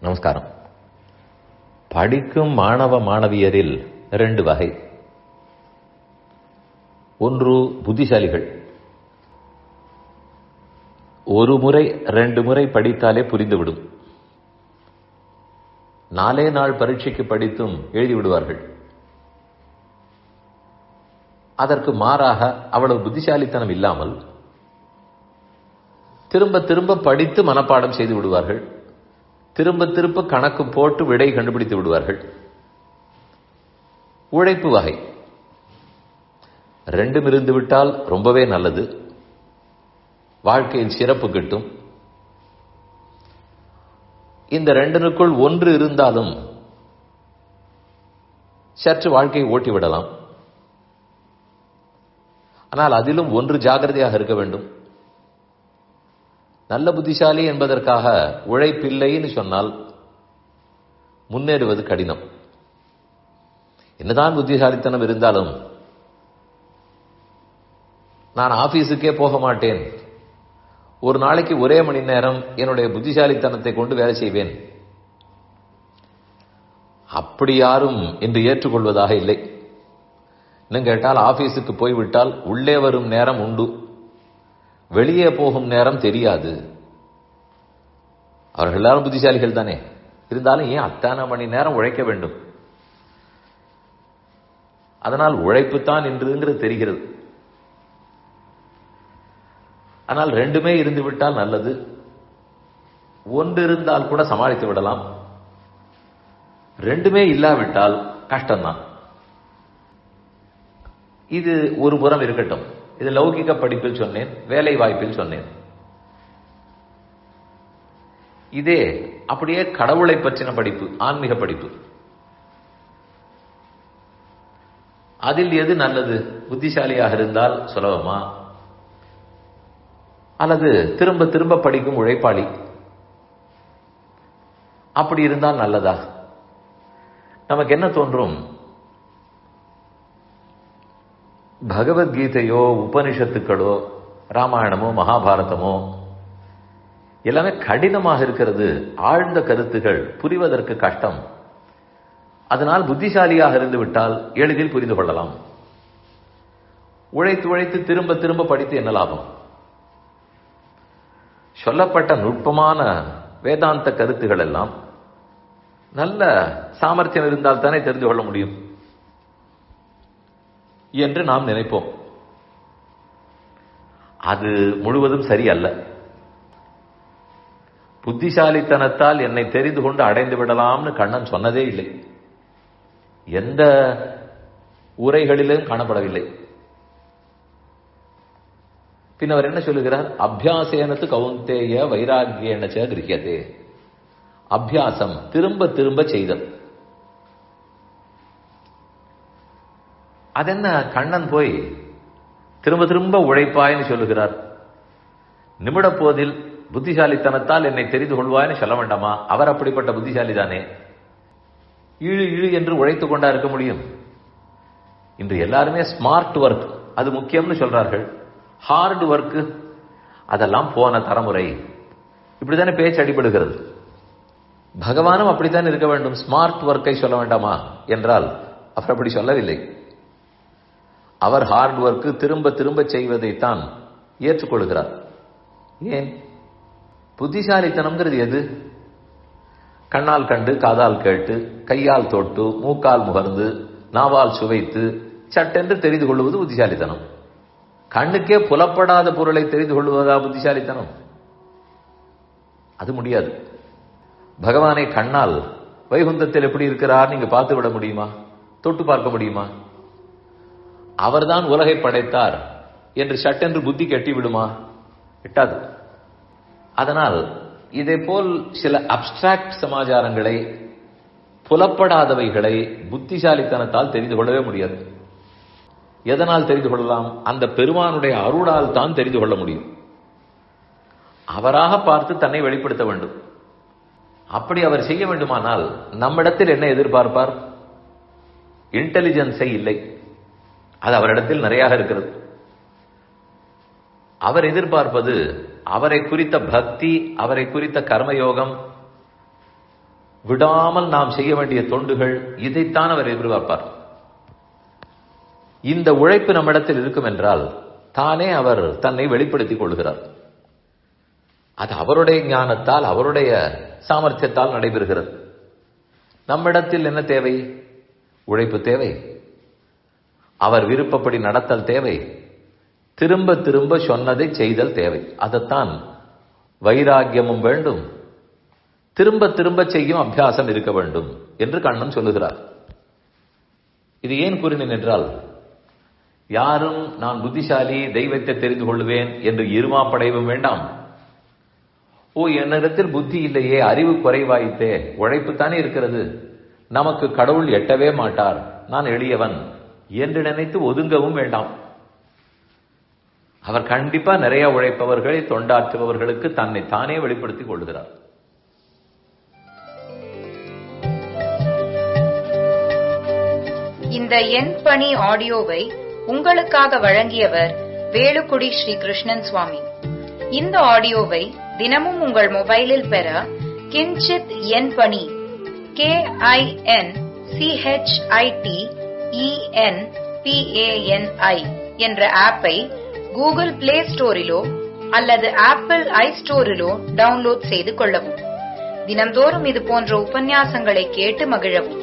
நமஸ்காரம். படிக்கும் மாணவ மாணவியரில் 2 வகை. ஒன்று புத்திசாலிகள். ஒரு முறை 2 முறை படித்தாலே புரிந்துவிடும். 4 நாள் பரீட்சைக்கு படித்தும் எழுதிவிடுவார்கள். அதற்கு மாறாக அவ்வளவு புத்திசாலித்தனம் இல்லாமல் திரும்ப திரும்ப படித்து மனப்பாடம் செய்து விடுவார்கள். திரும்ப திரும்ப கணக்கு போட்டு விடை கண்டுபிடித்து விடுவார்கள். உழைப்பு வகை. 2 இருந்து விட்டால் ரொம்பவே நல்லது. வாழ்க்கையில் சிறப்பு கிட்டும். இந்த 2னுக்குள் 1 இருந்தாலும் சற்று வாழ்க்கையை ஓட்டிவிடலாம். ஆனால் அதிலும் 1 ஜாகிரதையாக இருக்க வேண்டும். நல்ல புத்திசாலி என்பதற்காக உழைப்பில்லைன்னு சொன்னால் முன்னேறுவது கடினம். என்னதான் புத்திசாலித்தனம் இருந்தாலும் நான் ஆபீஸுக்கே போக மாட்டேன், ஒரு நாளைக்கு ஒரே மணி நேரம் என்னுடைய புத்திசாலித்தனத்தை கொண்டு வேலை செய்வேன், அப்படி யாரும் இன்று ஏற்றுக்கொள்வதாக இல்லை. இன்னும் கேட்டால் ஆபீஸுக்கு போய்விட்டால் உள்ளே வரும் நேரம் உண்டு, வெளியே போகும் நேரம் தெரியாது. அவர்கள் எல்லாரும் புத்திசாலிகள் தானே. இருந்தாலும் ஏன் அத்தனை மணி நேரம் உழைக்க வேண்டும்? அதனால் உழைப்பு தான் என்றுங்கிறது தெரிகிறது. ஆனால் 2மே இருந்து விட்டால் நல்லது. 1 இருந்தால் கூட சமாளித்து விடலாம். 2மே இல்லாவிட்டால் கஷ்டம்தான். இது ஒரு புறம் இருக்கட்டும். இது லௌகிக படிப்பில் சொன்னேன், வேலை வாய்ப்பில் சொன்னேன். இதே அப்படியே கடவுளை பற்றின படிப்பு, ஆன்மீக படிப்பு, அதில் எது நல்லது? புத்திசாலியாக இருந்தால் சுலபமா, அல்லது திரும்ப திரும்ப படிக்கும் உழைப்பாளி அப்படி இருந்தால் நல்லதா? நமக்கு என்ன தோன்றும்? பகவத்கீதையோ உபனிஷத்துக்களோ ராமாயணமோ மகாபாரதமோ எல்லாமே கடினமாக இருக்கிறது. ஆழ்ந்த கருத்துகள் புரிவதற்கு கஷ்டம். அதனால் புத்திசாலியாக இருந்து விட்டால் எளிதில் புரிந்து கொள்ளலாம். உழைத்து உழைத்து திரும்ப திரும்ப படித்து என்ன லாபம்? சொல்லப்பட்ட நுட்பமான வேதாந்த கருத்துகள் எல்லாம் நல்ல சாமர்த்தியம் இருந்தால் தானே தெரிந்து கொள்ள முடியும் என்று நாம் நினைப்போம். அது முழுவதும் சரியல்ல. புத்திசாலித்தனத்தால் என்னை தெரிந்து கொண்டு அடைந்து விடலாம்னு கண்ணன் சொன்னதே இல்லை. எந்த உரைகளிலும் காணப்படவில்லை. பின் அவர் என்ன சொல்லுகிறார்? அபியாசேனத்து கௌந்தேய வைராகியேன ச கிரியதே. அபியாசம், திரும்ப திரும்ப செய்தல். அதென்ன கண்ணன் போய் திரும்ப திரும்ப உழைப்பாய்னு சொல்லுகிறார்? நிமிட போதில் புத்திசாலித்தனத்தால் என்னை தெரிந்து கொள்வாய்னு சொல்ல வேண்டாமா? அவர் அப்படிப்பட்ட புத்திசாலி தானே. இழு இழு என்று உழைத்துக் கொண்டா இருக்க முடியும்? இன்று எல்லாருமே ஸ்மார்ட் ஒர்க், அது முக்கியம்னு சொல்றார்கள். ஹார்ட் ஒர்க் அதெல்லாம் போன தலைமுறை. இப்படித்தானே பேச்சு அடிபடுகிறது. பகவானும் அப்படித்தான் இருக்க வேண்டும். ஸ்மார்ட் ஒர்க்கை சொல்ல வேண்டாமா என்றால் அவர் அப்படி சொல்லவில்லை. அவர் ஹார்ட் ஒர்க், திரும்ப திரும்ப செய்வதைத்தான் ஏற்றுக்கொள்கிறார். ஏன்? புத்திசாலித்தனம்ங்கிறது எது? கண்ணால் கண்டு, காதால் கேட்டு, கையால் தொட்டு, மூக்கால் முகர்ந்து, நாவால் சுவைத்து சட்டென்று தெரிந்து கொள்வது புத்திசாலித்தனம். கண்ணுக்கே புலப்படாத பொருளை தெரிந்து கொள்வதா புத்திசாலித்தனம்? அது முடியாது. பகவானை கண்ணால் வைகுந்தத்தில் எப்படி இருக்கிறார் நீங்க பார்த்து விட முடியுமா? தொட்டு பார்க்க முடியுமா? அவர்தான் உலகை படைத்தார் என்று சட்டென்று புத்தி கட்டி விடுமா? எட்டாது. அதனால் இதே போல் சில அப்டிராக்ட் சமாச்சாரங்களை, புலப்படாதவைகளை புத்திசாலித்தனத்தால் தெரிந்து கொள்ளவே முடியாது. எதனால் தெரிந்து கொள்ளலாம்? அந்த பெருமானுடைய அருளால் தான் தெரிந்து கொள்ள முடியும். அவராக பார்த்து தன்னை வெளிப்படுத்த வேண்டும். அப்படி அவர் செய்ய வேண்டுமானால் நம்மிடத்தில் என்ன எதிர்பார்ப்பார்? இன்டெலிஜென்ஸை இல்லை, அது அவரிடத்தில் நிறைய இருக்கிறது. அவர் எதிர்பார்ப்பது அவரை குறித்த பக்தி, அவரை குறித்த கர்மயோகம், விடாமல் நாம் செய்ய வேண்டிய தொண்டுகள், இதைத்தான் அவர் எதிர்பார்ப்பார். இந்த உழைப்பு நம்மிடத்தில் இருக்கும் என்றால் தானே அவர் தன்னை வெளிப்படுத்திக் கொள்கிறார். அது அவருடைய ஞானத்தால், அவருடைய சாமர்த்தியத்தால் நடைபெறுகிறது. நம்மிடத்தில் என்ன தேவை? உழைப்பு தேவை, அவர் விருப்பப்படி நடத்தல் தேவை, திரும்ப திரும்ப சொன்னதை செய்தல் தேவை. அதைத்தான் வைராக்கியமும் வேண்டும், திரும்ப திரும்ப செய்யும் அபியாசம் இருக்க வேண்டும் என்று கண்ணன் சொல்லுகிறார். இது ஏன் கூறினேன் என்றால், யாரும் நான் புத்திசாலி, தெய்வத்தை தெரிந்து கொள்வேன் என்று இருமாப்படையவும் வேண்டாம். என்னிடத்தில் புத்தி இல்லையே, அறிவு குறைவாயித்தே, உழைப்பு தானே இருக்கிறது, நமக்கு கடவுள் எட்டவே மாட்டார், நான் எளியவன் என்று நினைத்து ஒதுங்கவும் வேண்டாம். அவர் கண்டிப்பா நிறைய உழைப்பவர்களை, தொண்டாற்றுபவர்களுக்கு தன்னை தானே வெளிப்படுத்திக் கொள்கிறார். இந்த என் பணி ஆடியோவை உங்களுக்காக வழங்கியவர் வேலுக்குடி ஸ்ரீ கிருஷ்ணன் சுவாமி. இந்த ஆடியோவை தினமும் உங்கள் மொபைலில் பெற கிஞ்சித் என் பணி KINCHITENPANI என்ற ஆப்பை கூகுள் பிளே ஸ்டோரிலோ அல்லது ஆப்பிள் ஐ ஸ்டோரிலோ டவுன்லோட் செய்து கொள்ளவும். தினம்தோறும் இது போன்ற உபன்யாசங்களை கேட்டு மகிழவும்.